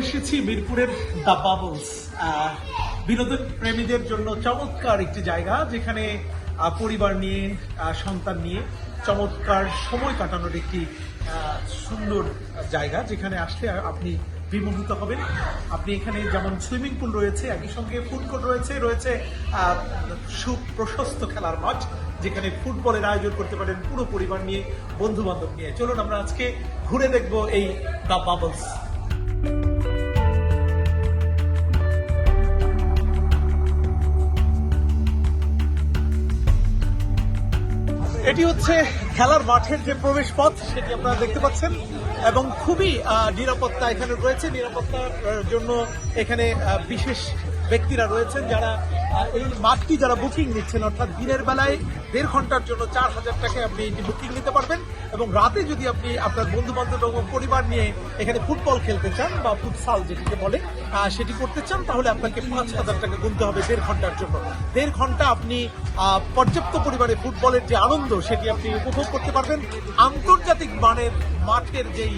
এসেছি মিরপুরের the bubbles, বিনোদন প্রেমীদের জন্য চমৎকার একটি জায়গা, যেখানে পরিবার নিয়ে সন্তান নিয়ে চমৎকার সময় কাটানোর একটি সুন্দর জায়গা, যেখানে আসলে আপনি বিমোহিত হবেন। আপনি এখানে যেমন সুইমিং পুল রয়েছে, একই সঙ্গে ফুড কোর্ট রয়েছে সুপ্রশস্ত খেলার মাঠ, যেখানে ফুটবলের আয়োজন করতে পারেন পুরো পরিবার নিয়ে, বন্ধু বান্ধব নিয়ে। চলুন আমরা আজকে ঘুরে দেখবো এই দ্য বাবলস। এটি হচ্ছে খেলার মাঠের যে প্রবেশ পথ, সেটি আপনারা দেখতে পাচ্ছেন, এবং খুবই নিরাপত্তা এখানে রয়েছে। নিরাপত্তার জন্য এখানে বিশেষ ব্যক্তিরা রয়েছেন যারা এই মাঠটি যারা বুকিং নিচ্ছেন, অর্থাৎ দিনের বেলায় 1.5 ঘন্টার জন্য 4,000 টাকায় আপনি এটি বুকিং নিতে পারবেন, এবং রাতে যদি আপনি আপনার বন্ধু বান্ধব এবং পরিবার নিয়ে এখানে ফুটবল খেলতে চান বা ফুটসাল যেটিকে বলে সেটি করতে চান, তাহলে আপনাকে 5,000 টাকা গুনতে হবে 1.5 ঘন্টার জন্য। 1.5 ঘন্টা আপনি পর্যাপ্ত পরিমাণে ফুটবলের যে আনন্দ সেটি আপনি উপভোগ করতে পারবেন। আন্তর্জাতিক মানের মাঠের যেই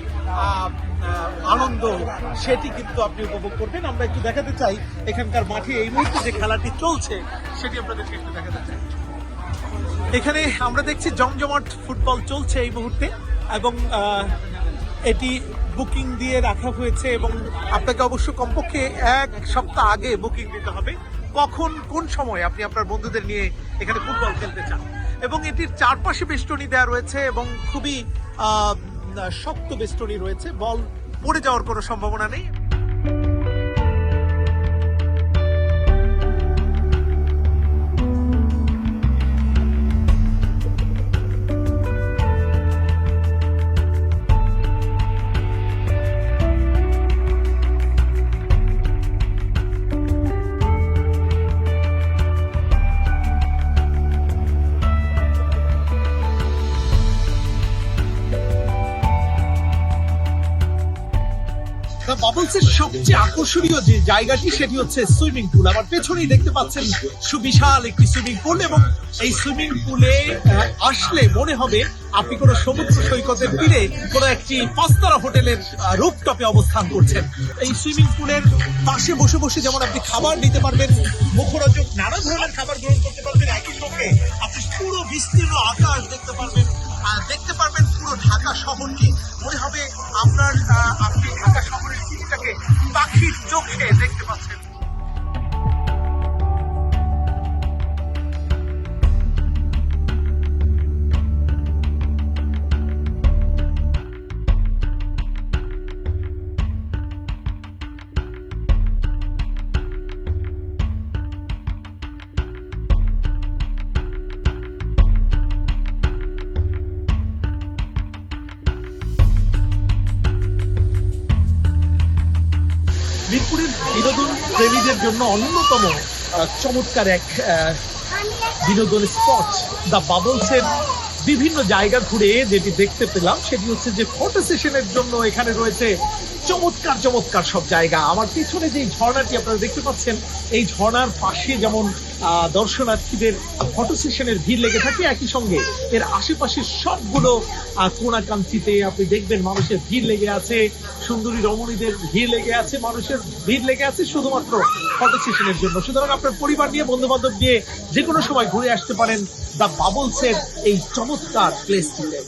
আনন্দ সেটি কিন্তু আপনি উপভোগ করবেন। আমরা একটু দেখাতে চাই এখানকার মাঠে এই মুহূর্তে যে খেলাটি চলছে সেটি আপনাদেরকে একটু দেখাতে চাই। এখানে আমরা দেখছি জমজমাট ফুটবল চলছে এই মুহূর্তে, এবং এটি বুকিং দিয়ে রাখা হয়েছে, এবং আপনাকে অবশ্য কমপক্ষে 1 সপ্তাহ আগে বুকিং দিতে হবে কখন কোন সময় আপনি আপনার বন্ধুদের নিয়ে এখানে ফুটবল খেলতে চান। এবং এটির চারপাশে বেষ্টনী দেওয়া রয়েছে, এবং খুবই শক্ত বেষ্টনী রয়েছে, বল পড়ে যাওয়ার কোনো সম্ভাবনা নেই। বাবলসের সবচেয়ে আকর্ষণীয় যে জায়গাটি সেটি হচ্ছে সুইমিং পুল। আমার পেছনেই দেখতে পাচ্ছেন সুবিশাল একটি সুইমিং পুল, এবং এই সুইমিং পুলে আসলে মনে হবে আপনি কোনো সমুদ্র সৈকতের তীরে কোনো একটি 5 তারা হোটেলের রুফটপে অবস্থান করছেন। এই সুইমিং পুলের পাশে বসে বসে যেমন আপনি খাবার নিতে পারবেন, মুখরোচক নানা ধরনের খাবার গ্রহণ করতে পারবেন, একই সঙ্গে আপনি পুরো বিস্তীর্ণ আকাশ দেখতে পারবেন পুরো ঢাকা শহরকে। মনে হবে আপনি ঢাকা শহরের চিঠিটাকে পাখির চোখে দেখতে পাচ্ছেন। মিরপুরের বিনোদন প্রেমীদের জন্য অন্যতম চমৎকার এক বিনোদন স্পট দ্য বাবলসের বিভিন্ন জায়গা ঘুরে যেটি দেখতে পেলাম সেটি হচ্ছে যে ফটো সেশনের জন্য এখানে রয়েছে চমৎকার সব জায়গা। আমার পিছনে যে ঝর্ণাটি আপনারা দেখতে পাচ্ছেন, এই ঝর্ণার পাশে যেমন দর্শনার্থীদের ফটো সেশনের ভিড় লেগে থাকে, একই সঙ্গে এর আশেপাশে সবগুলো কোনাকাঞ্চিতে আপনি দেখবেন মানুষের ভিড় লেগে আছে, সুন্দরী রমণীদের ভিড় লেগে আছে, মানুষের ভিড় লেগে আছে শুধুমাত্র ফটো সেশনের জন্য। সুতরাং আপনার পরিবার নিয়ে, বন্ধু বান্ধব নিয়ে যে কোনো সময় ঘুরে আসতে পারেন দ্য বাবলসের এই চমৎকার প্লেসটিতে।